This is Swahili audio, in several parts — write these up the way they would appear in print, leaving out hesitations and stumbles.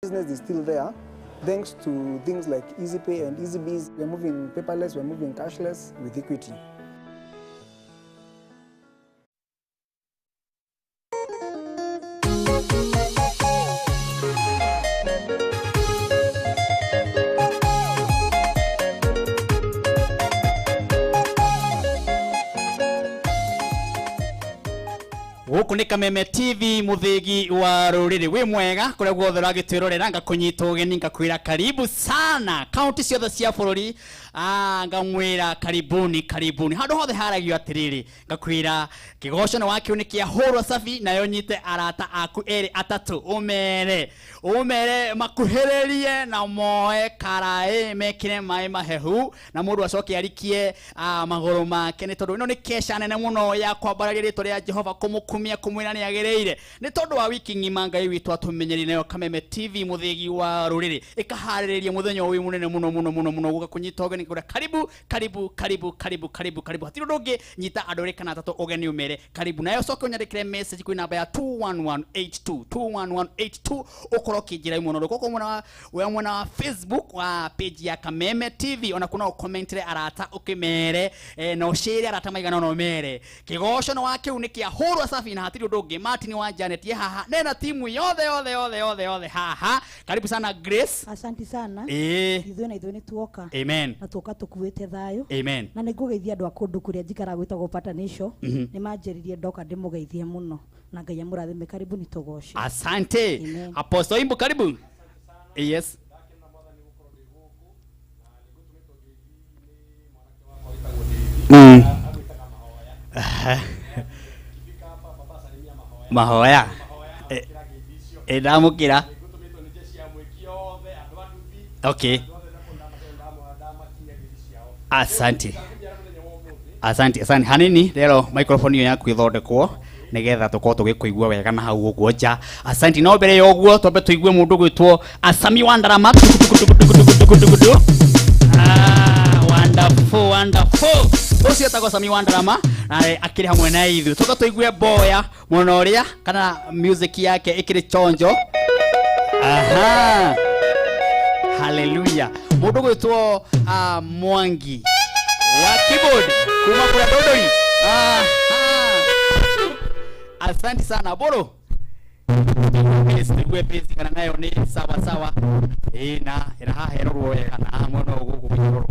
Business is still there thanks to things like EasyPay and EasyBiz. We're moving paperless, we're moving cashless with equity. Guku ni Kameme TV muthigi wa ruriri wi mwega kuria guothe ragitwirorera ngakunyita ugeni ngakwira karibu sana county ciothe cia bururi ngamwira karibuni handu hothe haragio atiriri ngakwira kigoco no wakio ni kia hurwa safi nayo nyite arata aku eri atatu umere makuhererie na moe karae mekire mai mahehu na mundu acoke arikie maguru make ni tondu ino ni kesha nene muno ya kwambararia ritwa ria Jehova kumukumia kumwira ni agereire ni tondu wa wiki ngima ngai witu atumenyeri nayo Kameme TV muthigi wa ruriri ikahaririria muthenya uyu munene muno guka kunyita ugeni kura karibu hatiro ndungi nyita anduri kana atatu ugeni umere karibu nayo coke unyandikire message kwi namba ya 21182 ukoro kinjira imwe no koko mwana wa Facebook wa page ya Kameme TV ona kuna ukommentire arata ukimere no share arata maigana no mere kigoco no wake unikia hurwa safi na hatiro ndungi Martin wa Janet ye haha nena timu yothe haha karibu sana Grace. Asante sana ithuĩ tuoka amen na tuoka tukuite thayo amen na nigugeithia andu akundu kuria njikara gwitagwo patanisho ni manjeririe ndoka ndimugeithie muno na Ngai amurathime karibu ni tugoce. Asante Apostle Imbu karibu. Yes mahoya edamukira okay asante hanini rero microphone yaku ithondekwo nigetha tuko tugikuigua wega na hau uguo nja. Asante no mbere ya uguo twambe tuigue mundu gwitwo Asami Wandarama wonderful ucio tago Asami Wandarama akiri hamwe na ithu tuko tuigue boya muno ria kana music yake ikiri chonjo. Aha haleluya mundu gwitwo Mwangi wa keyboard kuma kwa Dodori. Asante sana boro. Wewe pesi kana nayo ni sawa na iraha heroro kana mono gugu biro.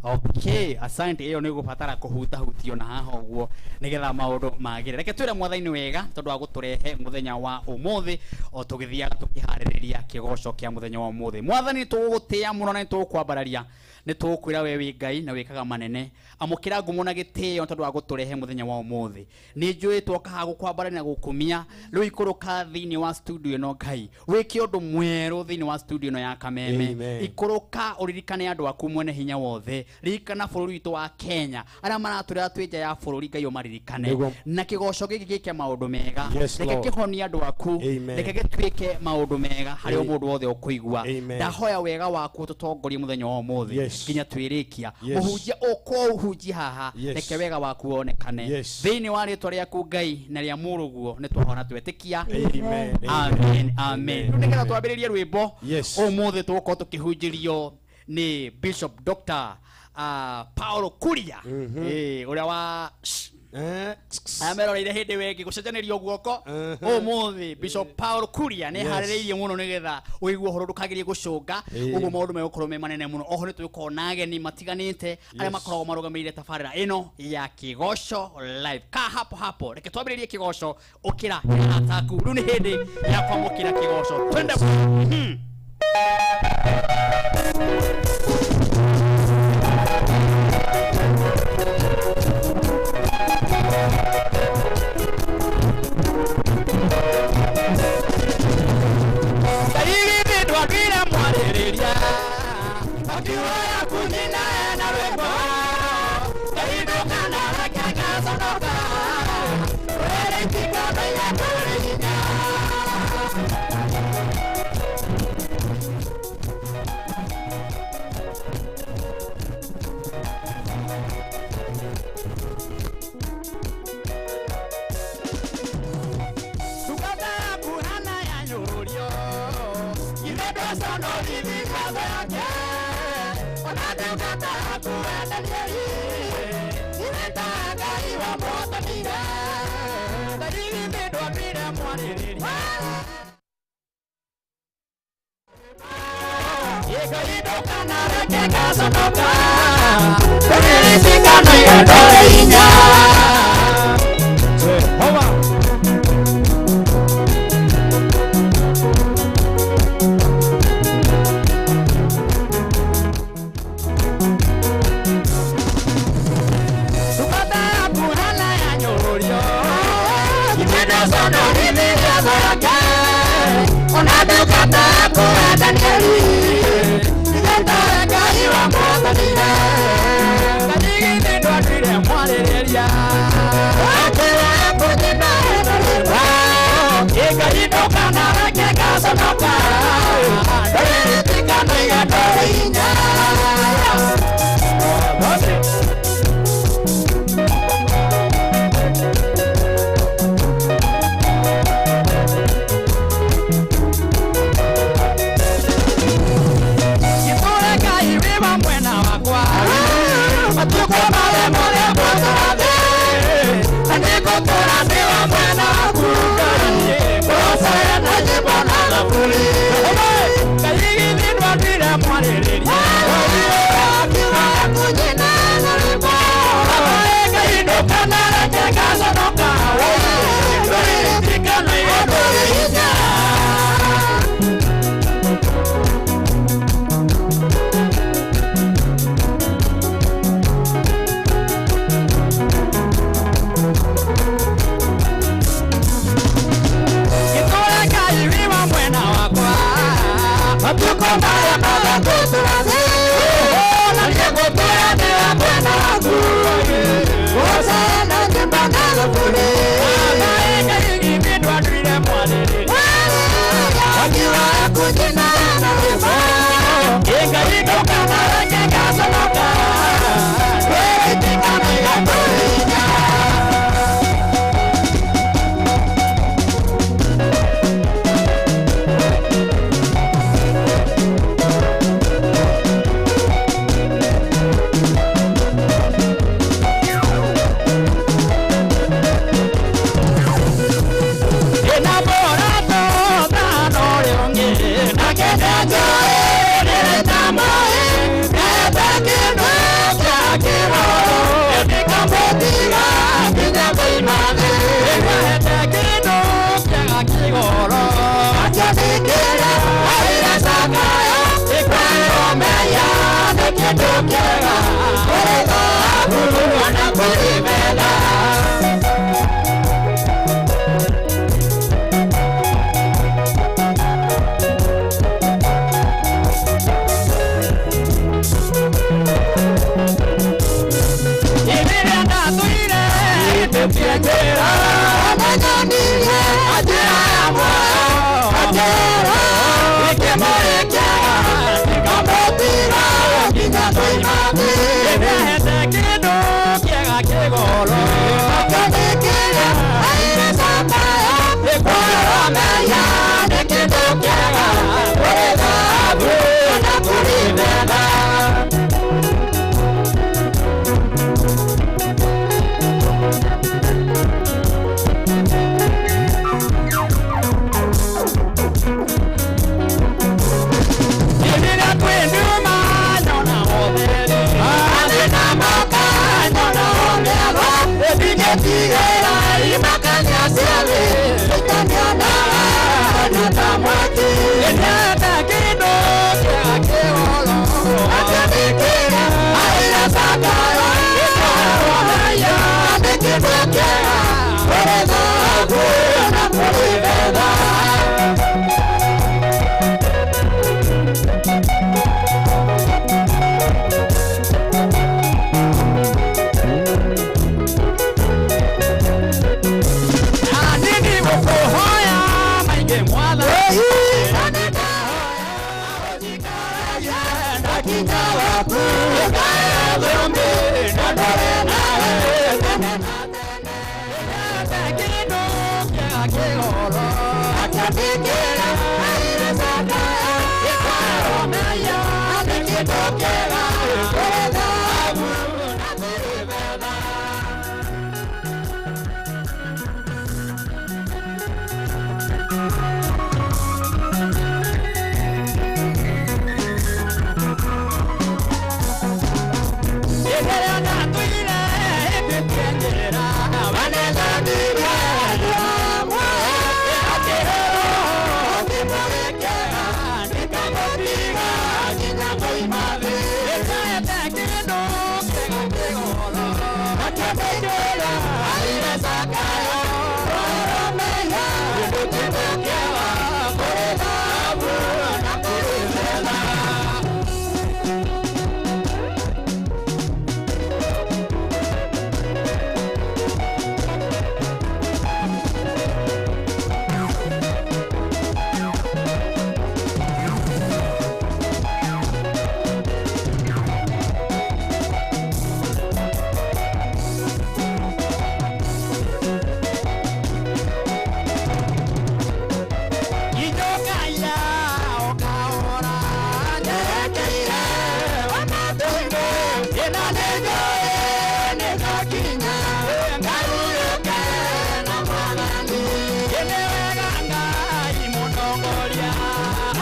Okay asante iyo ni gubatara kuhutahutio na haha uguo nigetha maundu magire reke twire mwathaini wega tondu aguturehe muthenya wa umuthi o tugithiaga tukihaririria kigoco kia muthenya wa umuthi mwathani tugutia muno na tukwambararia ni tukwira we wi Ngai na wikaga manene amukira ngumo na gitio tondu aguturehe muthenya wa umuthi ni njui twoka gukwambararia na gukumia riu ikuruka thiini wa studio no Ngai wiki undu mweru thiini wa studio no ya Kameme ikuruka uririkane andu aku mwene hinya wothe ririkana bururi witu wa Kenya aria maraturira twija ya bururi Ngai umaririkane na kigoco giki gike maundu mega reke kihonia andu aku reke gitwike maundu mega hari mundu wothe ukuigua ndahoya wega waku tutongorie muthenya wa umuthi kinya twirikia muhunjia uko uhunjia haha reke wega waku wonekane thiini wa ritwa riaku Ngai na ria muruguo ni twahona twetikia amen nigetha twambiririe rwimbo umuthi tuko tukihunjirio ni Bishop Dr. Paulo Kuria uria wa ameroreire hindi wengi gucenjanirio guoko umuthi Bishop Paulo Kuria ni haririirie muno nigetha uiguo horo ndukagirie gucunga uguo maundu megukorwo me manene muno oho ni twikona ageni matiganite aria makoragwo marugamirire tabarira ino ya kigoco live ka hapo reke twambiririe kigoco ukira ataku riu ni hindi ya kwamukira kigoco twende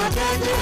Italy,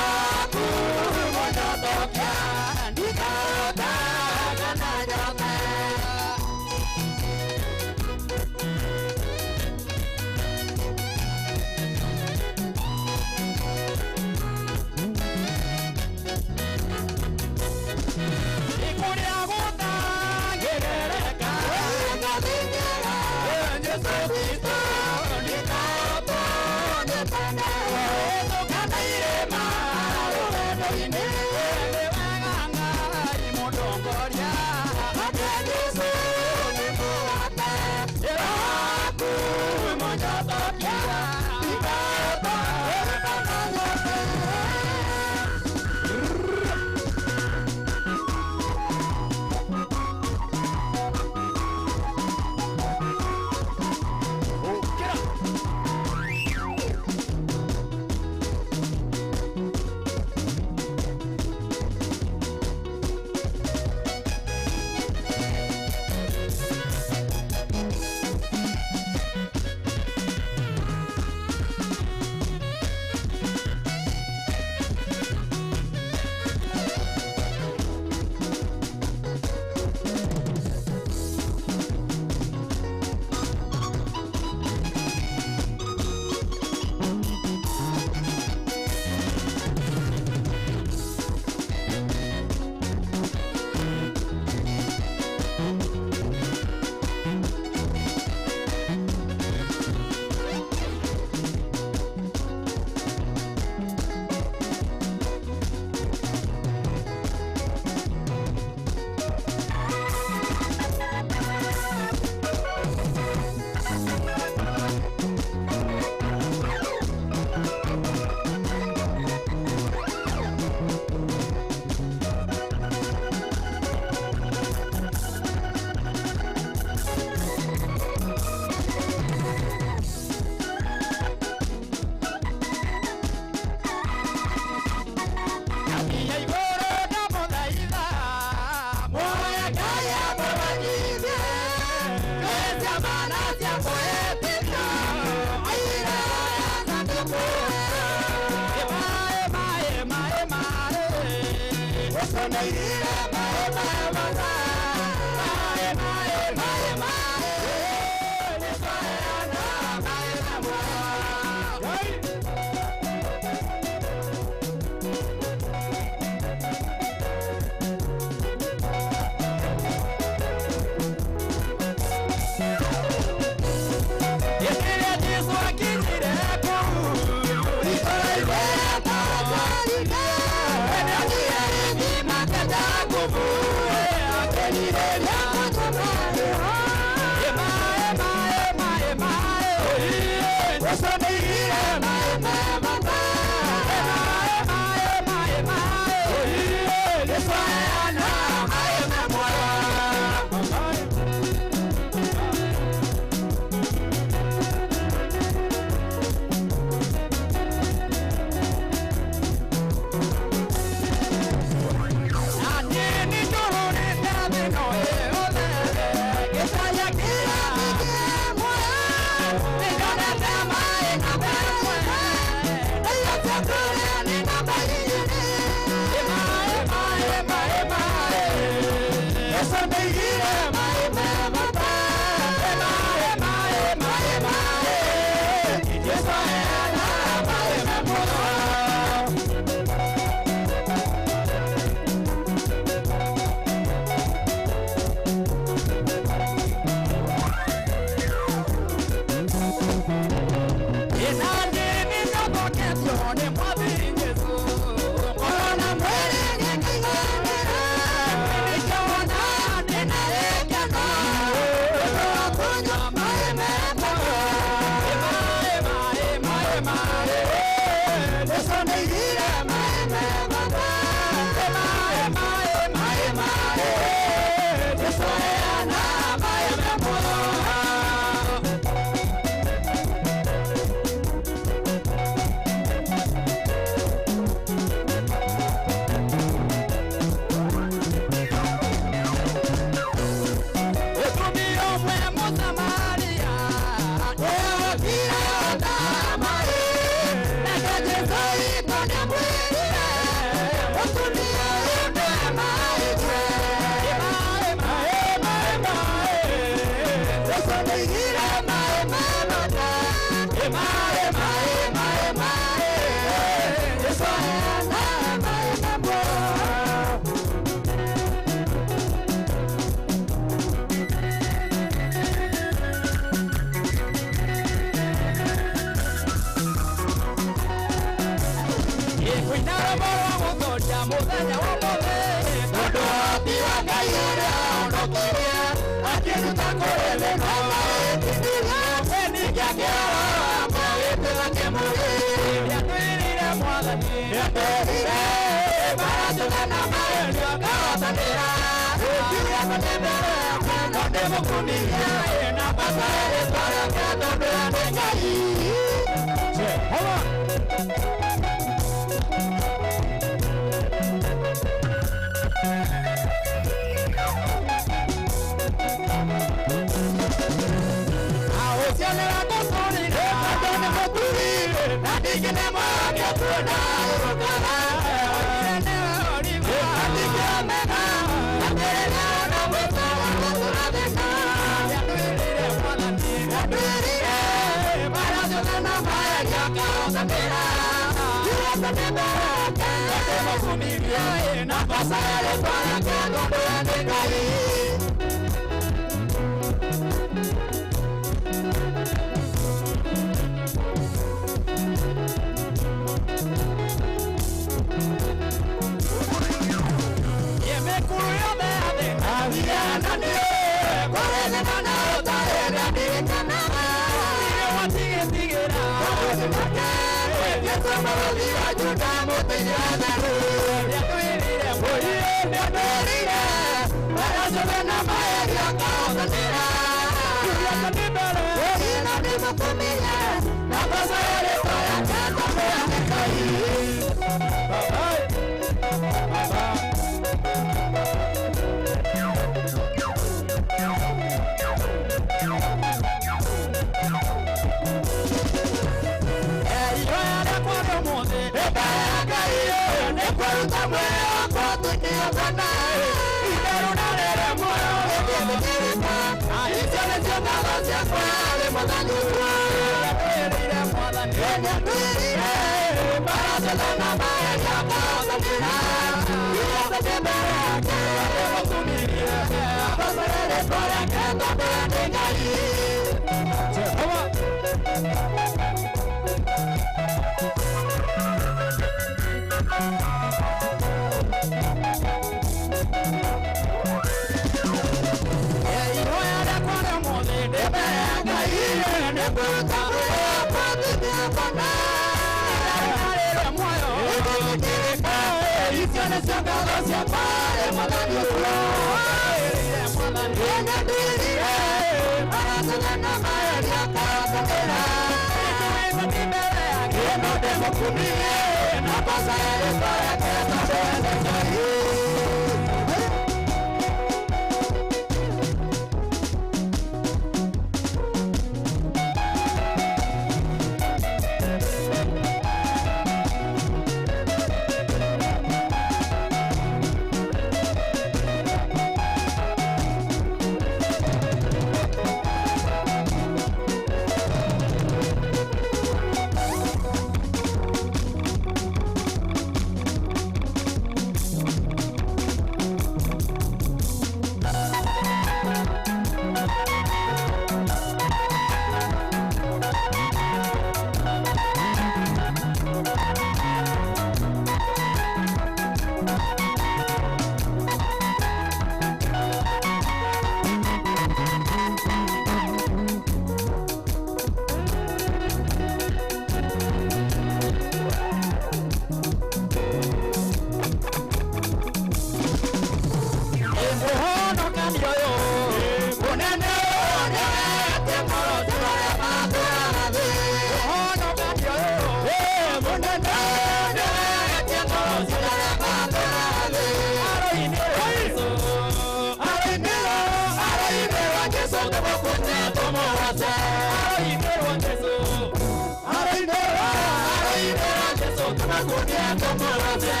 tumakunia tumoze.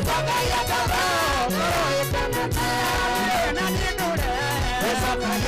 Toca Quiero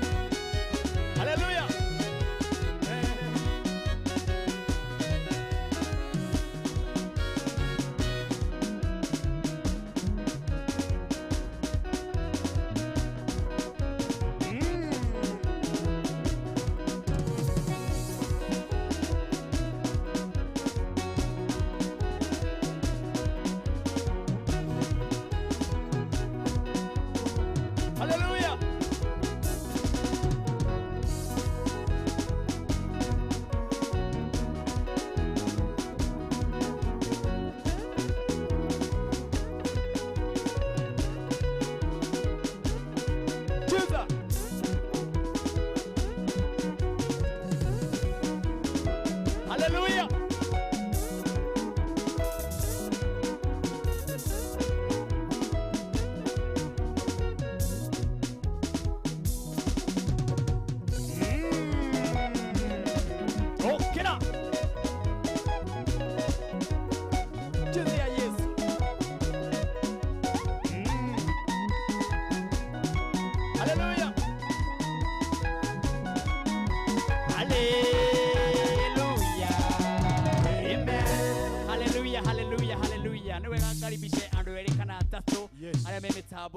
Hallelujah.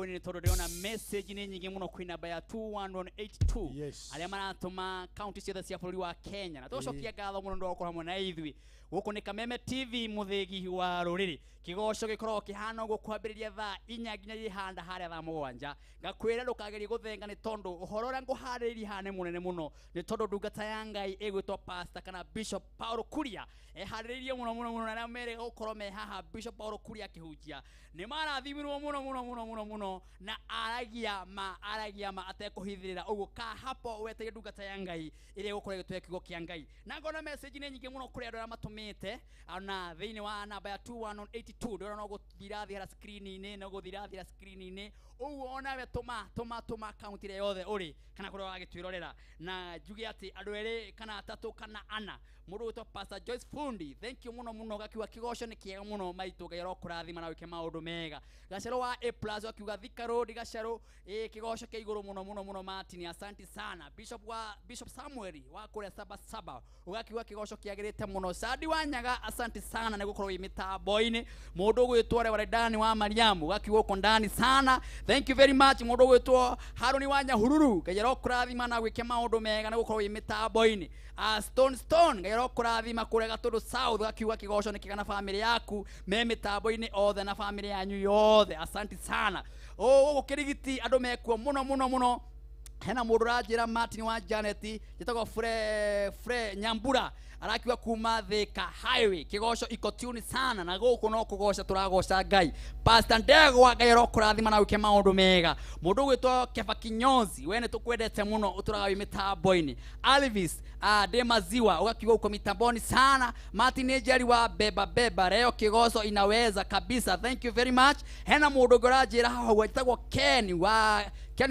Ni todo deona message ni nyingi muno kwina baya 21182 aria maratuma county ciothe cia bũrũri wa Kenya na tucokia ngatho muno ndoko hamwe na ithui guku ni Kameme TV muthegi wa ruriri kigoco gikorwo kihana uguo kwambiriria thaa 4 nginya ihanda haria thaa 7 ngakwira ndukageri guthenga ni tondu uhoro ria nguhaririria hane munene muno ni tondu ndungata ya Ngai egwitwo pastor kana Bishop Paulo Kuria hariririe muno na mere gukorwo me haha Bishop Paulo Kuria kihujia ni marathimirwo muno na aragia ma atekuhithirira uguo ka hapo weteire ndungata ya Ngai ire gukorwo gitwe kigo kia Ngai na ngona message ni nyingi muno kuri andu aria matumite na thiini wa namba ya 21182 ndora no guthira thira screen ini uguo ona we tuma account ire yothe uri kana kuri wagitwirorera na njugi ati andu eri kana atatu kana ana mundu witwa Pastor Joyce Fundi thank you muno gakiwa kigoco ni kiega muno maitu gairo kurathima na wike maundu mega gacero wa A+ akiuga Thika Road gacero kigoco kia iguru muno Martin asante sana Bishop Samuel wa kuria saba ugakiwa kigoco kiagirite muno Sadi Wanyaga asante sana na gukorwo imitambo-ini mundu gwitware waredani wa Mariamu gakiwa uko ndani sana thank you very much mundu gwitwo Haruni Wanya Hururu gairo kurathima na wike maundu mega na gukorwo imitambo-ini Stone gairo kurathima kure Gatũndũ South gakiuga kigoco ni kigana family yaku me mitambo-ini othe na family yanyu yothe asante sana gukirigiti andu mekuo muno hena mundu rajira Martin wa Janet gitagwo Fre Nyambura arakiwa kuma Thika Highway kigoco iko tune sana na guku no kugoca turagoca Ngai Pastor Ndegwa gairo kurathima na wike maundu mega mundu gwitwo Keba Kinyozi wene tukwendete muno uturaga imitambo-ini Alvis de maziwa ugakiwa uko mitamboni sana Martin Ejeri wa beba leo kigoco inaweza kabisa thank you very much hena mundu gorajira haho gwetagwo Ken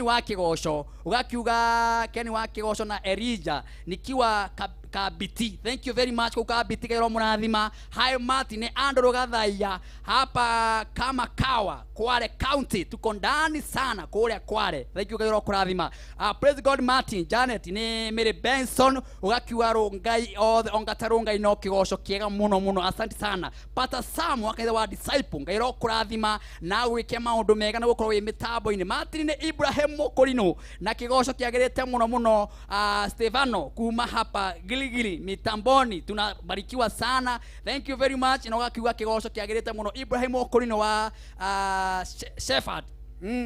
wa kigoco ugakiuga Ken wa kigoco na Erija nikiwa Kabiti thank you very much kwa Kabiti gairo murathima hi Martin andro gathaiya hapa kama kawa Kwale County tuko ndani sana kule Kwale thank you gairo kurathima praise God Martin Janet ni Mary Benson ugakiwa rongai ongatarunga ino kigoco kiega muno asante sana Pata Sam wakaitha wa disciple gairo kurathima na wike maundu mega na gukorwo imitambo-ini Martin ni Ibrahim Mokorino na kigoco kiagirite muno Stefano kuma hapa Giligili mitamboni tunabarikiwa sana thank you very much na ugakiuga kigoco kiagirite muno Ibrahim Mokorino wa Shepherd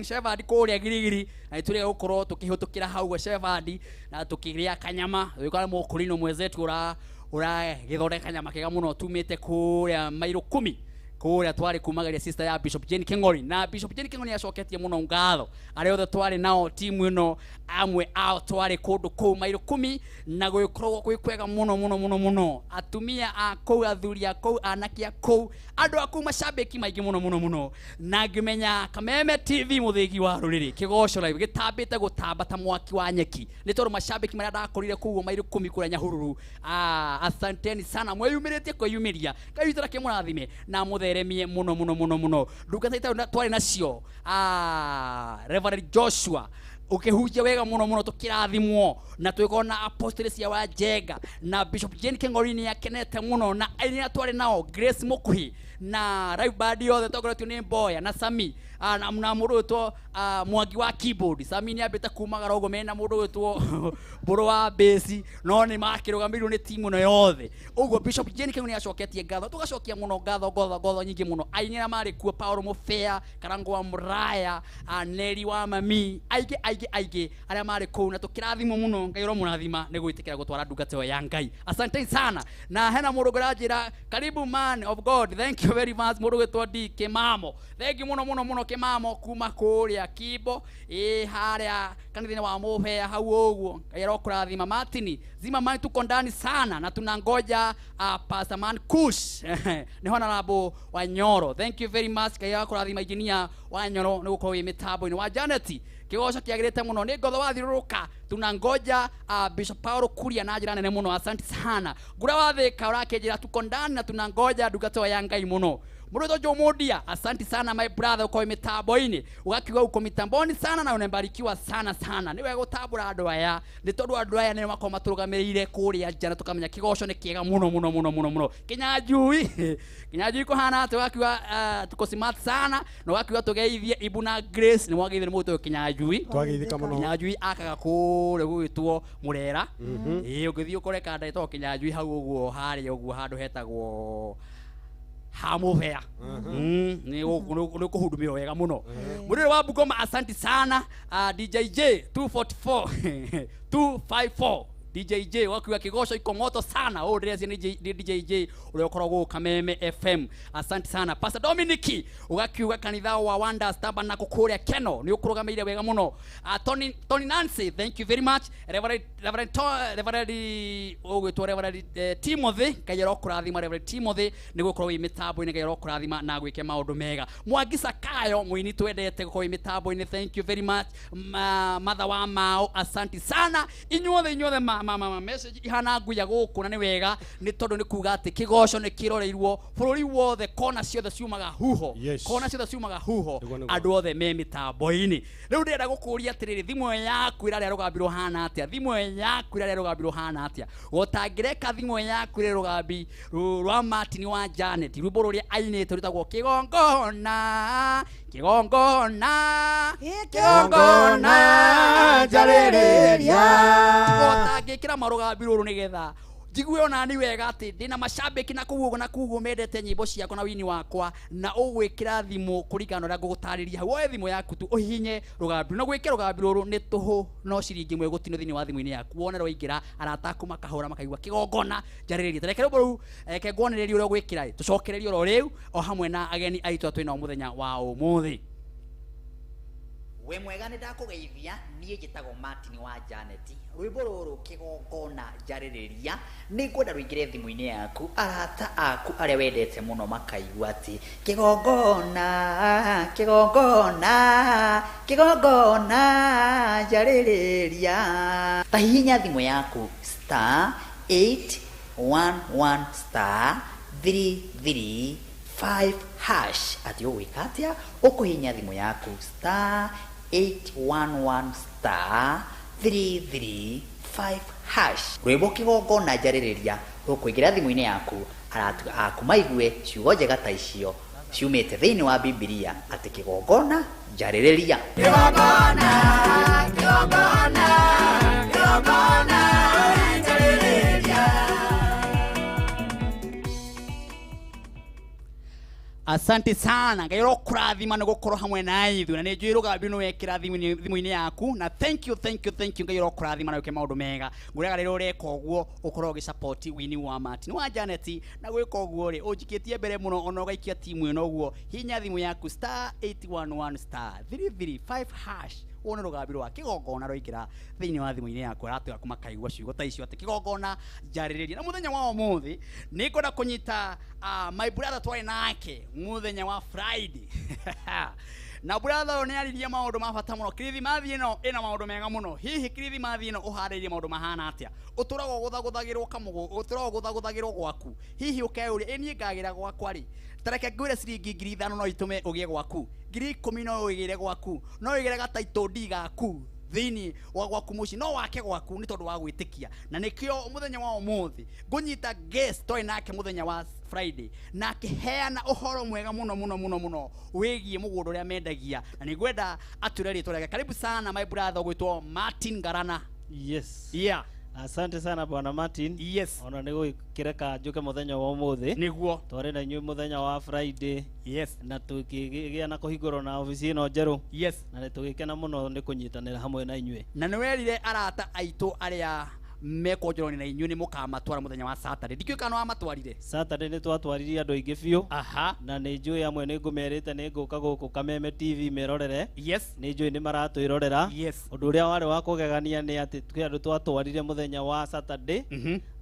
Shepherd kuria Giligili na turi gukorwo tukihutukira hau Shepherd na tukiria kanyama wikale Mokorino mwezetu ura githondeka nyama kega muno tumite kuria mairo 10 kuria twari kumagaria sister ya Bishop Jane Kingori na Bishop Jane Kingori acoketie muno ngatho ari othe twari nao timu ino amwe ao twari kundu ku mairo 10 na gwikorwo gwikwega muno atumia aku athuri aku anaki aku andu aku mashabiki maingi muno na ngimenya Kameme TV muthegi wa ruriri kigoco live gitambite gutambata mwaki wa nyeki ni tondu mashabiki maria ndakorire kuo mairo 10 kuria Nyahururu asanteni sana mweyumiritie kweyumiria kayitara kimurathime na mutheremie muno ndungata ita twari nacio Reverend Joshua ukihujia wega muno tukirathimwo na twikona apostles cia wa Jenga na Bishop Jane Kingori ni akenete muno na aini twari nao Grace Mukuhi na Raibadi yothe togoretio ni Mboya na Sami na mundu witwo Mwangi wa keyboard Sami ni abita kumagara ugo mena mundu witwo Buru wa bass no ni makirugamirwo ni timu no yothe ugo Bishop Jane Kingori acoketie ngatho tugacokia muno ngatho nyingi muno aini na mari kuo Paulo Mufea Karango wa Muraya Neri wa Mami aige aria mari ku na tukirathimo muno ngairo munathima ni gwitikira gutwara ndungata ya Ngai asante sana na hena mundu gorajira karibu man of God thank you very much mundu witwo DK Mamo thank you muno kimamo kuma kuria Kibo haria kanithini wa Muhea hau uguo Ngai arokurathima Martin zima mani tuko ndani sana na tunangoja Pastor Man Kush ni honorable Wanyoro. Thank you very much. Ngai arokurathima engineer Wanyoro ni uko mitambo ni wa Janet kigoco kiagirite muno ni ngotho wathiruruka tunangoja Bishop Paulo Kuria na njira nene muno. Asante sana ngura wathika urakejira tuko ndani na tunangoja ndugato ya Ngai muno Muruto Jomodia. Asante sana my brother uko mitambo-ini ugakiwa uko mitamboni sana na unembarikiwa sana sana niwe gutabura andu aya ni tondu andu aya ni makoma maturugamirire kuria jana tukamenya kigoco ni kiega muno Kinyanjui ko hana ati wakiwa tuko smart sana no wakiwa tugeithie Ibuna Grace ni wageithie muto Kinyanjui twageithika muno Kinyanjui akaga kure gwitwo Murera ugithii ukoreka ndaito Kinyanjui hau uguo hari uguo handu hetagwo Hamuhea ni kuhudumia wega muno Muriro wa Bugoma. Asante sana DJJ 244 254 DJJ wakiwa kigoco iko moto sana dress ni DJJ uliokoragwo Kameme FM. Asante sana Pastor Dominic ugakiuga kanitha wa Wonders Tabernacle kuria Keno ni ukurugameire wega muno Tony Nancy. Thank you very much Reverend Timothy kayero kurathima Reverend Timothy ni gukorwo imitambo ni kayero kurathima na gwike maundu mega Mwagisa Kayo muini twendete gukorwo imitambo ni. Thank you very much mother wa Mao. Asante sana inyuothe message ihana nguya guku na ni wega ni tondu ni kuga ati kigoco ni kiroreirwo bururi wothe kona ciothe ciumaga huho kona ciothe ciumaga huho andu othe me mitambo-ini. Riu ndenda gukuria atiriri thimu yaku iraria rugambirwo hana atia thimu yaku iraria rugambirwo hana atia gutangireka thimu yaku iraria rugambi rwa Martin wa Janet rwimbo ruria ainite rutagwo kigongona jaririria ngikira marugambi ruru nigetha njigwe ona ni wega ati ndina macambiki na kuguo mendete nyimbo ciakwa na wini wakwa na ugwikira thimu kurigana na ngugutariria hau thimu yaku tu uhinye rugambi no gwikira rugambi ruru ni tuhu no ciringi mwe gutino thini wa thimu-ini yaku wone roingira arataku makahura makaigwa kigongona jaririria tarekero boru kegwonereria uri gwikira tucokereria ro riu o hamwe na ageni aitu twina muthenya wa umuthi. We mwega ni ndakugeithia nie njitagwo Martin wa Janet rwimbo ruru kigongona jaririria ni ngwenda ruingire thimu-ini yaku arata aku aria wendete muno makaigua ati kigongona jaririria tahihinya thimu yaku *811*335# ati ugwika atia ukuhinya thimu yaku *811*335# rwimbo kigongona jaririria rukuingira thimu-ini yaku aratu aku maigue ciugo njega ta icio ciumite thiini wa Biblia ati kigongona jaririria kigongona jaririria. Asante sana Ngai arokurathima ni gukorwo hamwe na ithu na ni njui rugambi no wekira thimu-ini yaku na thank you Ngai arokurathima na wike maundu mega ngurega rero ureka uguo ukorwo gi-support wini wa Martin wa Janet na gwika uguo ri unjikitie mbere muno ona ugaikia timu ino uguo hinya thimu yaku *811*335# wone rugambi rwa kigongona roikira thiini wa thimu-ini yaku aratuga kumakaigua ciugo ta icio ati kigongona jaririria na muthenya wa umuthi ni ngwenda kunyita my brother twari nake muthenya wa Friday na brother ni ariria maundu mabata muno Christmas ino ina maundu mega muno hihi Christmas ino uharirie maundu mahana atia uturago guthaguthagirwo kamugo uturago guthaguthagirwo gwaku hihi ukeuria eni ngagira gwakwa ri tareke ngwire ciringi 5,000 no itume ugie gwaku 10,000 no ugire gwaku no ugire gataito ndigaku thini wa gwaku muci no wake gwaku ni tondu wa gwitikia na nikio muthenya wa umuthi ngunyita guest toi nake muthenya wa Friday na kiheana uhoro mwega muno wigie mugundo ria mendagia na nigwenda atureri turaga karibu sana my brother gwitwo Martin Garana. Yes. Yeah. Asante sana bwana Martin. Yes. Ona nigo kireka njuke muthenya wa umuthi. Niguo. Twari na nyu muthenya wa Friday. Yes. Na tukigia na kuhingoro na ofisi ino njeru. Yes. Na tugikena muno ni kunyitanira hamwe na inywe. Na niwerire arata aitu aria mekonjoroni na inyuĩ nĩ mũkamatwara mũthenya wa Saturday ndikĩũĩ kana wamatwarire Saturday nĩ twatwaririe andũ aingĩ biũ aha na nĩ njũĩ amwe nĩ ngũmerĩte nĩ ngũka gũkũ Kameme TV merorere yes nĩ njũĩ nĩ maratwĩrorera yes ũndũ ũrĩa warĩ wa kũgegania nĩ atĩ twĩ andũ twatwarire mũthenya wa Saturday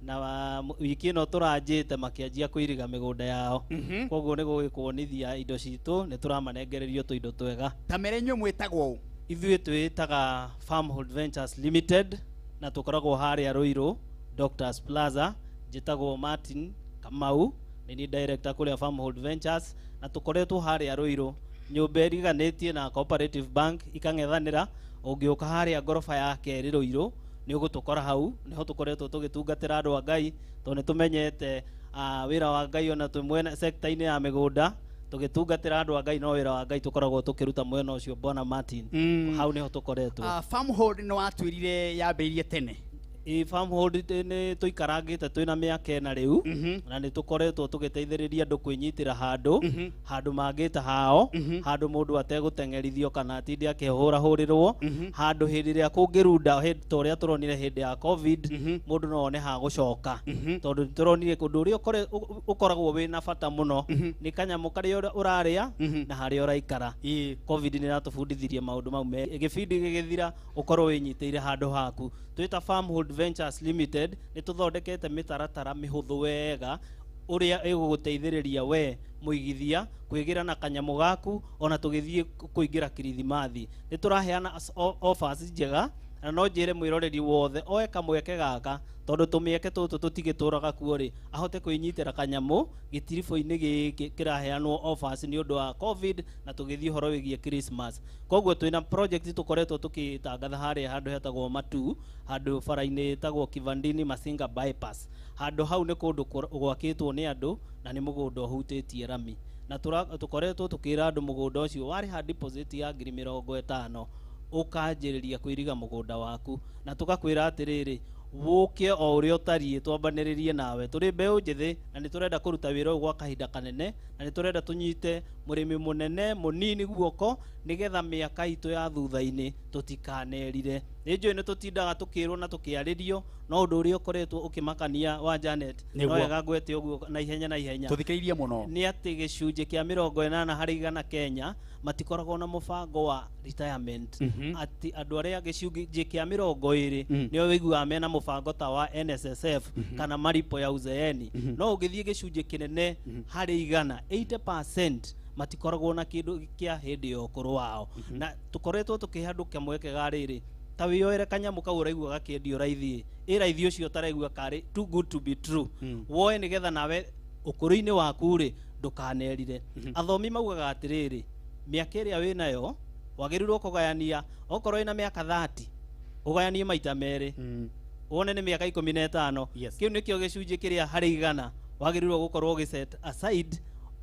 na wiki ĩno tũranjĩte makĩanjia kũiriga mĩgũnda yao koguo nĩ gũgĩkuonithia indo citũ nĩ tũramanengererio tũindo twega ta mere inyuĩ mwĩtagwo ũũ ithuĩ twĩtaga Farmhold Ventures Limited na tũkoragwo harĩa Ruiru Doctors Plaza njĩtagwo Martin Kamau nĩ director kũrĩa Farmhold Ventures na tũkoretwo harĩa Ruiru nyũmba ĩriganĩtie na Cooperative Bank ikang'ethanĩra ũngĩũka harĩa ngorofa ya kerĩ Ruiru nĩ ũgũtũkora hau niho tũkoretwo tũgĩtungatĩra andũ a Ngai tondũ nĩ tũmenyete wĩra wa Ngai ona twĩ sector-inĩ ya mĩgũnda tũgĩtungatĩra andũ a Ngai no wĩra wa Ngai tũkoragwo tũkĩruta mwena ũcio Bwana Martin hau niho tũkoretwo Farmhold nĩ watwĩrire yambĩrĩirie tene Farmhold nĩ tũikarangĩte twĩna mĩaka ĩna rĩu na nĩ tũkoretwo tũgĩteithĩrĩria andũ kwĩnyitĩra handũ mangĩta hao handũ mũndũ ategũteng'erithio kana atinde akĩhũrahũrĩrwo handũ hĩndĩ ĩrĩa kũngĩrunda ta ũrĩa tũronire hĩndĩ ya COVID mũndũ no one ha gũcoka tondũ nĩ tũronire ũndũ ũrĩa ũkoragwo wĩna bata mũno nĩ kanyamũ karĩa ũrarĩa na harĩa ũraikara COVID nĩ ratũbundithirie maũndũ mau gĩbindi gĩgĩthira ũkorwo wĩnyitĩire handũ haku twĩta Farmhold Ventures Limited nĩ tũthondekete mĩtaratara mĩhũthũ wega ũrĩa ĩgũgũteithĩrĩria we mũigithia kwĩgira na kanyamũ gaku ona tũgĩthiĩ kũingĩra kirithimathi nĩ tũraheana offers njega na no njĩre mwĩroreri wothe oe kamweke gaka tondũ tũmĩeke tũtũ tũtigĩtũraga kuo rĩ ahote kwĩnyitĩra kanyamũ gĩtiribũ-inĩ gĩkĩ kĩraheanwo offers nĩ ũndũ wa COVID na tũgĩthiĩ ũhoro wĩgiĩ Christmas koguo twĩna project tũkoretwo tũkĩtangatha harĩa handũ hetagwo Matu handũ bara-inĩ hetagwo Kivandini Masinga bypass handũ hau nĩ kũndũ gwakĩtwo nĩ andũ na nĩ mũgũnda ũhutĩtie rami na tũkoretwo tũkĩra andũ mũgũnda ũcio warĩha deposit ya 50,000 ũkanjĩrĩria kwĩriga mũgũnda waku na tũgakwĩra atĩrĩrĩ wũke o ũrĩa ũtariĩ twambanĩrĩrie nawe tũrĩ mbeũ njĩthĩ na nĩ tũrenda kũruta wĩra ũyũ gwa kahinda kanene na nĩ tũrenda tũnyite mũrĩmi mũnene mũnini guoko nĩgetha mĩaka itũ ya thutha-inĩ tũtikanerire nĩ njũĩ nĩ tũtindaga tũkĩrwo na tũkĩarĩrio no ũndũ ũrĩa ũkoretwo ũkĩmakania wa Janet no wega ngwete ũguo na ihenya tũthikĩrĩirie mũno nĩ atĩ gĩcunjĩ kĩa 80% Kenya matikoragwo na mũbango wa retirement atĩ andũ arĩa gĩcunjĩ kĩa 20 nĩo wĩiguaga mena mũbango ta wa NSSF kana maripo ya uzeeni no ũgĩthiĩ gĩcunjĩ kĩnene harĩ 80% matikoragwo na kĩndũ kĩa hĩndĩ ya ũkũrũ wao na tũkoretwo tũkĩhe andũ kamweke ga rĩrĩ ta wĩyoere kanyamũ kau ũraigua gakĩendio raithi raithi ũcio ũtaraigua karĩ too good to be true woe nĩgetha nawe ũkũrũ-inĩ waku rĩ ndũkanerire athomi maugaga atĩrĩrĩ mĩaka ĩrĩa wĩnayo wagĩrĩirwo kũgayania okorwo wĩna mĩaka 30 ũgayanie maita merĩ wone nĩ mĩaka 15 kĩu nĩkĩo gĩcunjĩ kĩrĩa harĩ 100 wagĩrĩirwo gũkorwo ũgĩset aside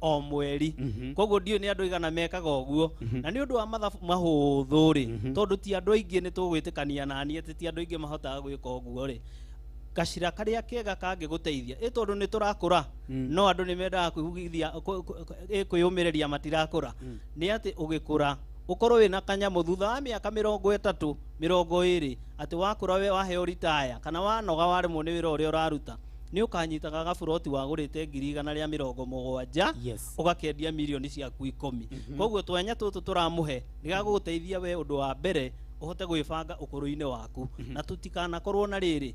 o mweri koguo ndiũ nĩ andũ igana mekaga ũguo na nĩ ũndũ wa mathabu mahũthũ rĩ tondũ ti andũ aingĩ nĩ tũgwĩtĩkania naniĩ atĩ ti andũ aingĩ mahotaga gwĩka ũguo rĩ gacira karĩa kega kangĩgũteithia tondũ nĩ tũrakũra no andũ nĩ mendaga kwĩhugithia kwĩyũmĩrĩria matirakũra nĩ atĩ ũgĩkũra ukorwo wina kanyamũ thutha wa mĩaka 30 20 atĩ wakũra we waheo retire kana wanoga waremwo nĩ wĩra ũrĩa ũraruta nĩ ũkanyitaga gaburoti wagũrĩte 170,000 ũgakendia milioni ciaku 10 koguo twanya tũtũ tũramũhe nĩgagũgũteithia we ũndũ wa mbere ũhote gwĩbanga ũkũrũ-inĩ waku na tũtikanakorwo na rĩrĩ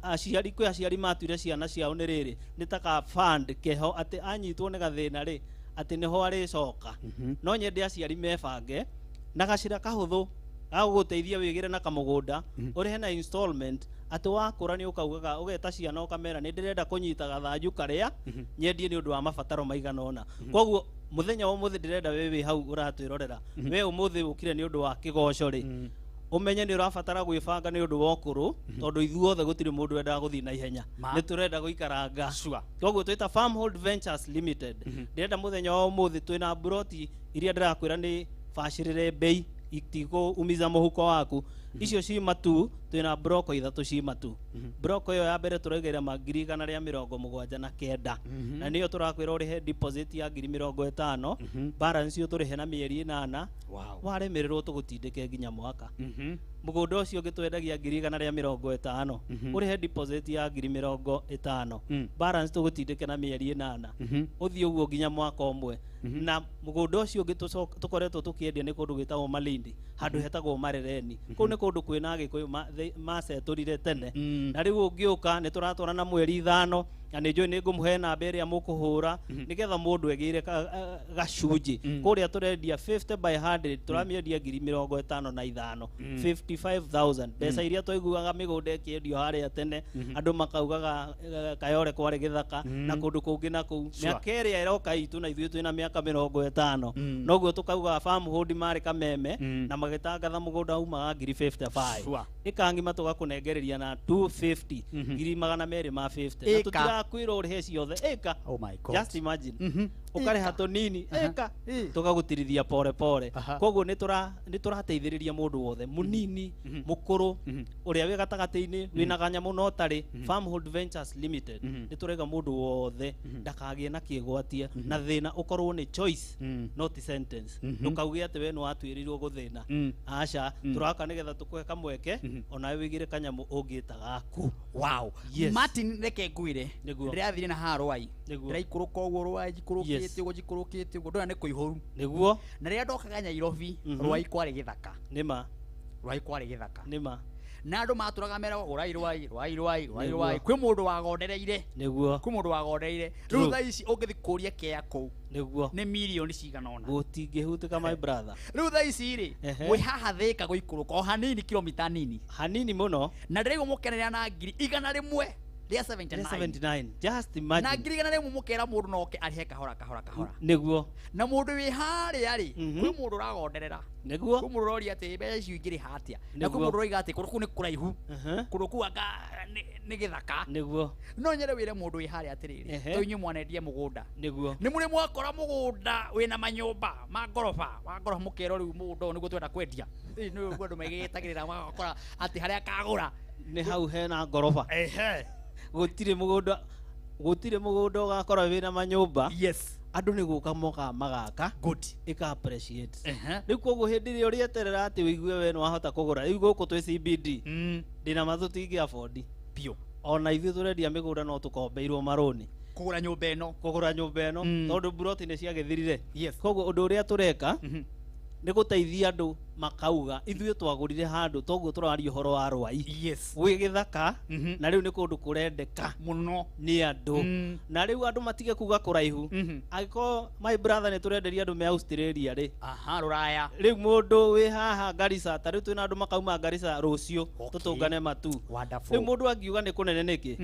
aciari kwĩ aciari matuire ciana ciao nĩ rĩrĩ nĩ taka fund keho atĩ anyitwo nĩ gathĩna rĩ atĩ nĩho arĩcoka no nyende aciari mebange na gacira kahũthũ gagũgũteithia wĩgĩre na kamũgũnda ũrĩhe na installment atĩ wakũra nĩ ũkaugaga ũgeta ciana ũkamera nĩ ndĩrenda kũnyita gathanju karĩa nyendie nĩ ũndũ wa mabataro maigana ũna koguo mũthenya wa ũmũthĩ ndĩrenda we wĩ hau ũratwĩrorera we ũmũthĩ ũkire nĩ ũndũ wa kĩgoco rĩ umenye nĩ ũrabatara gwĩbanga nĩ ũndũ wa ũkũrũ tondũ ithuothe gũtirĩ mũndũ wendaga gũthiĩ na ihenya nĩ tũrenda gũikaranga koguo twĩta Farmhold Ventures Limited ndĩrenda mũthenya wa ũmũthĩ twĩna broti iria ndĩrakwĩra nĩ bacĩrĩre bei itigũumiza mũhuko waku icio ci matu twina broko ithatu ci matu broko yo ya mbere turaigera magiri kana ria 79 na niyo turakwira urihe deposit ya ngiri 50 balance yo turihe na mieri 8 waremererwo tugutindike nginya mwaka mugunda ucio ngitwendagia ngiri kana ria 50 urihe deposit ya ngiri 50 balance tugutindike na mieri 8 uthie uguo nginya mwaka omwe na mugunda ucio ngitukoretwo tukiendia ni kundu gitagwo Malindi handu hetagwo Marereni kuu ni kundu kwina Gikuyu maceturire tene na riu ungiuka ni turatwarana mweri 5 na nä njå nä ngå må he namba ä rä a må kå hå ra nä getha må ndå egä re gacunjä kå rä a tå rendia 50 by 100 tå ramiendia ngiri 55 55,000 mbeca iria twaiguaga mä gå nda ä kä endio harä a tene andå makaugaga Kayore kwarä gä thaka na kå ndå kå ngä na kå u mä aka ä rä a ĩroka itå na ithuä twä na mä aka 50 noguo tå kaugaga famhod marä Kameme na magä tangatha må gå nda umaga ngiri 55 ä kangima tå gakå nengereria na 250 ngiri 250 na kwira urihe ciothe eka Oh my God. just imagine ukareha tonini eka tugagutirithia pore pore koguo ni turateithiriria mundu wothe munini mukuru uria wi gatagati-ini wina ganyamu no tari Farmhold Ventures Limited ni turega mundu wothe ndakagie na kiegwatia na thina ukorwo ni choice not sentence ndukauge ati we no atwirirwo guthina aca turaka nigetha tukuhe kamweke onawe wigire kanyamu ungita gaku wow Yes. Martin reke ngwire Niguo. ndirathire na harwai Niguo. ndiraikuruka uguo rwai jikurukite Yes. uguo jikurukite uguo ndona ni kuihoru niguo na riria ndokaga Nyairobi rwai kwari githaka nima rwai kwari githaka nima na andu maturaga mera rwai Niguo. rwai kwi mundu wagondereire niguo kwi mundu wagondereire True. riu thaa ici ungithi kuria kea kuu niguo ni milioni cigana ona gutingihutika my brother riu thaa ici ri Ehe. mwi haha Thika guikuruka o hanini kilomita nini hanini muno na ndiraigua mukenerera na ngiri igana rimwe ria 79 79 just na imagine ngiri igana rimwe mukera mundu noke arihe kahora niguo na mundu wi haria ri Mhm. kwi mundu uragonderera niguo kwi mundu uroria ati mbeca icio ingiri hatia na kwi Niguo. mundu uroiga ati kundu kuu ni kuraihu Aha. kundu kuu anga ni githaka niguo no nyere wire mundu wi haria atiriri Ehe. to inyu mwanendie mugunda niguo ni muri mwakora mugunda wina manyumba ma ngorofa mukero riu mugunda niguo twenda kwendia ni niguo andu megitagirira magakora ati haria kagura ni hau hena ngoroba ehe gutire mugunda ugakora wina manyumba yes andu ni guka moka magaka good ika appreciate ehe riu koguo hindi ria urieterera ati wigue we no wahota kugura riu guku twi CBD ndina mathutingi afford pio ona ithuĩ tũrendia mĩgũnda no tũkombeirwo marũni kugura nyumba ino kũgũra nyũmba ĩno tondũ mburoti nĩ ciagĩthirire yes koguo ũndũ ũrĩa tũreka nĩ gũteithia andũ makauga ithuĩ twagũrire handũ toguo tũraria ũhoro wa rwai yes gwĩ gĩthaka na rĩu nĩ kũndũ kũrendeka muno nĩ andũ na rĩu andũ matige kuga kũraihu angĩkorwo my brother nĩ tũrenderia andũ me Australia rĩ aha ruraya rĩu mũndũ wĩ haha Garissa ta rĩu twĩna andũ makauma Garissa rũciũ Okay. tũtũngane matu wonderful rĩu mũndũ angiuga nĩ kũnene nĩkĩ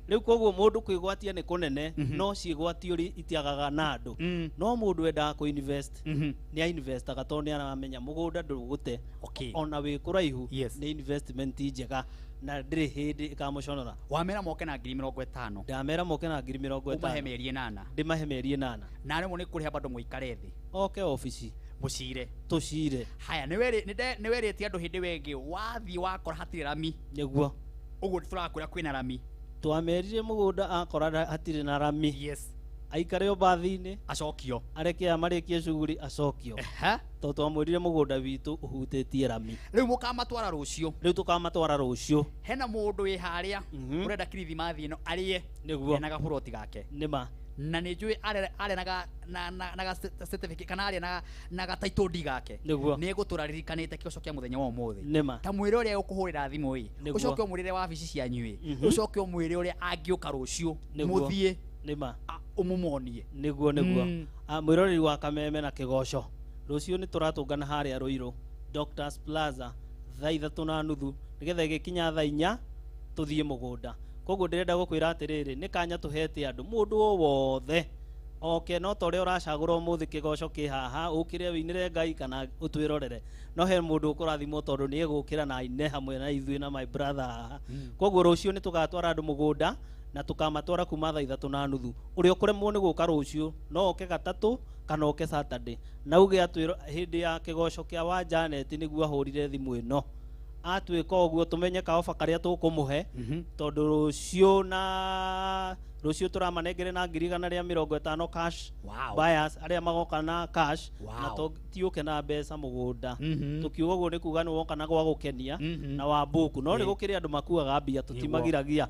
rĩu koguo mũndũ kwĩgwatia nĩ kũnene no ciĩgwatio itiagaga na andũ no mũndũ endaga kũ-invest nĩ a-investaga tondũ nĩ aramenya mũgũnda ndũgũte okay ona wĩ kũraihu Yes. nĩ investment njega na ndĩrĩ hĩndĩ ĩkamũconora wamera moke na ngiri 50 ndamera moke na ngiri umahe 50 mĩeri 8 ndĩmahe mĩeri 8 na rĩmwe nĩ kũrĩha bado mũikare thĩ oke ofici mũcire tũcire haya nĩ werĩtie andũ hĩndĩ wengĩ wathiĩ wakora hatirĩ rami nĩguo ũguo tũrakwĩra kwĩna rami twamerire mũgũnda akora hatirĩ na rami yes aikare o bathi-inĩ acokio areke amarĩkie cuguri acokio ehe tondũ twamwĩrire mũgũnda witũ ũhutĩtie rami rĩu mũkamatwara rũciũ rĩu tũkamatwara rũciũ hena mũndũ wĩ harĩa ũrenda kirithimathi ĩno arĩe nĩguo na gaburoti gake nĩma na nĩ njũĩ arĩa na certificate kana arĩa na ga title deed gake nĩguo nĩ egũtũraririkanĩte kĩoco kĩa mũthenya wa ũmũthĩ nĩma ta mwĩre ũrĩa ũkũhũrĩra thimũ ĩ Nĩguo. ũcoke ũmwĩrĩre wabici cianyu ĩ ũcoke ũmwĩre ũrĩa angĩũka rũciũ Nĩguo. mũthiĩ nĩma ũmũmonie nĩguo mwĩroreri wa Kameme na Kigooco rũciũ nĩ tũratũngana harĩa Rũirũ Doctors Plaza thaa 3:30 nĩgetha ĩgĩkinya thaa 4 tũthiĩ mũgũnda koguo ndĩrenda gũkwĩra atĩrĩrĩ nĩ kanya tũhete andũ mũndũ o wothe oke no ta ũrĩa ũracagũra ũmũthĩ Kigooco kĩ haha ũkĩre wĩinĩre Ngai kana ũtwĩrorere no he mũndũ ũkũrathimwo tondũ nĩ egũkĩra na ine hamwe na ithuĩ na my brother haha koguo rũciũ nĩ tũgatwara andũ mũgũnda na tukamatwara kuma thaa 3:30 ũrĩa ũkũremwo nĩ gũka rũciũ no oke gatatũ kana oke Saturday na uge atwĩro hĩndĩ ya Kigooco kĩa wa Janet nĩguo ahũrire thimũ ĩno atwika oguo tumenye ka ofa karia tukumuhe tondu rucio turamanengere na 150 cash buyers aria magoka na cash na tiuke na mbeca mugunda tukiuga guo ni kuga ni woka na gwa gukenia na wa buku no ni gukiri andu makuaga mbia tutimagiragia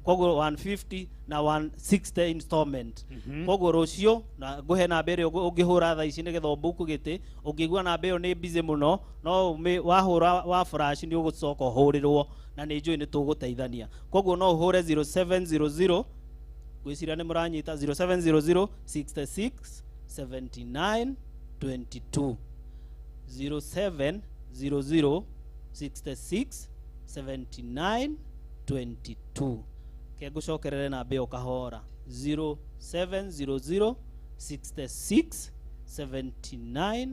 koguo 150 na 160 installment koguo rucio na nguhe na mbere ungihura tha ici nigetha buku giti ungigua na mbere ni busy muno no wahura wa flash ni ugucoka hurirwo na ni njui ni tuguteithania koguo no uhure 0700 gwiciria ni muranyita 0700 66 79 22 0700 66 79 22 kegucokerere na mbeo kahora 0700 66 79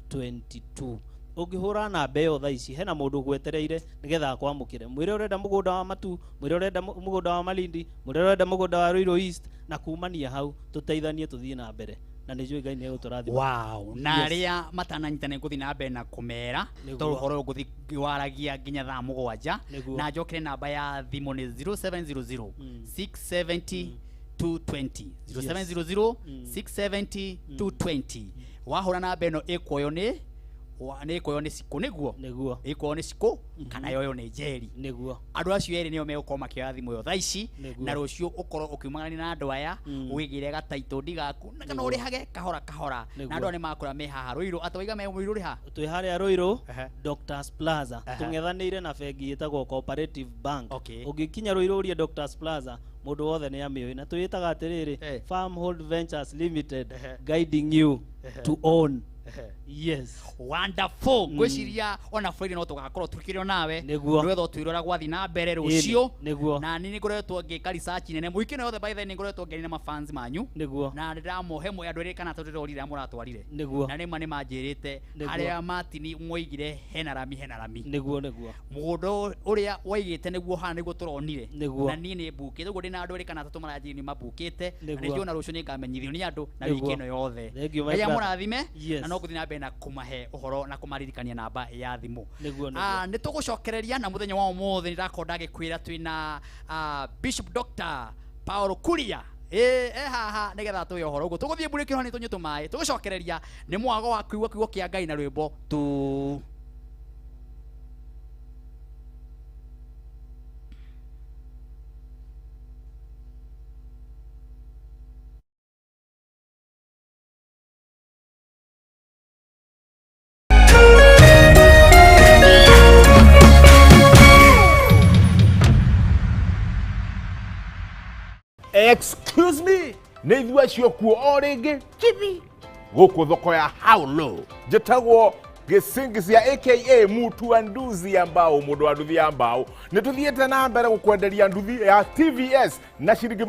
22 ungihura na mbeo tha ici hena mundu gwetereire nigetha akwamukire mwire urenda mugunda wa matu mwire urenda mugunda wa malindi mwire urenda mugunda wa Ruiru East na kumania hau tuteithanie tuthie na mbere na nĩ njũĩ Ngai nĩ egũtũrathima. Wow, na arĩa matananyitana gũthiĩ na mbere na kũmera tondũ ũhoro ngũthiĩ waragia nginya thaa 7 na njokere namba ya thimũ nĩ 0700 670 220 0700 670 220 wahũra namba ĩno ĩkuoyo nĩ ciku nĩguo ĩkuoyo nĩ ciku kana yoyo nĩ njeri nĩguo andũ acio erĩ nĩo megũkorwo makĩoya thimũ ĩyo thaa ici na rũciũ ũkorwo ũkiumagania na andũ aya wĩgĩre gataitũ ndigaku na kana ũrĩhage kahora na andũ nĩ makũra me haha Ruiru atawaiga me Ruiru rĩha twĩ harĩa Ruiru Doctors Plaza tũng'ethanĩire na bengi ĩtagwo Cooperative Bank ũngĩkinya Ruiru ũrie Doctors Plaza mundu wothe nĩ amĩoĩ na twĩtaga atĩrĩrĩ Farmhold Ventures Limited guiding you to own. Yes, wonderful. Gwiciria ona Friday no tugakorwo tukiryo nawe nĩgetha twirora gwathi na mbere rucio na nini ngoretwo ngĩka research nene mũingĩ na yothe by the way ngoretwo ngĩrĩ na mafans manyu na ndĩramohe mwe andũ erĩ kana tũrĩrorire mũratwarire na nĩma nĩ manjĩrĩte arĩa matini mwoigire hena rami mũgũnda ũrĩa waigĩte nĩguo hana nĩguo tũronire na niĩ nĩ mbukĩte ũguo ndĩna andũ erĩ kana atatu maranjĩrĩ nĩ mabukĩte na nĩnjũĩ na rũcio nĩ ngamenyithio nĩ andũ na wiki ĩno yothe Ngai mũrathime na no gũthiĩ na mbere na kũmahe ũhoro na kũmaririkania namba ya thimũ nĩ tũgũcokereria na mũthenya wa ũmũthĩ nĩ ndakorwo ndagĩkwĩra twĩna Bishop Dr. Paul Kuria haha nĩgetha tũye ũhoro ũguo tũgũthiĩ mbũrĩ kĩroho nĩ tũnyue tũmaĩ tũgũcokereria nĩ mwago wa kuigua kiugo kĩa Ngai na rwĩmbo tu Excuse me, nĩ ithuĩ acio kuo o rĩngĩ chibi gũkũ thoko ya how low njĩtagwo gĩcĩngĩ aka mutu wa nduthi ya mbao mũndũ wa nduthi ya mbao nĩ tũthiĩte na mbere gũkwenderia nduthi ya TVS na ciringi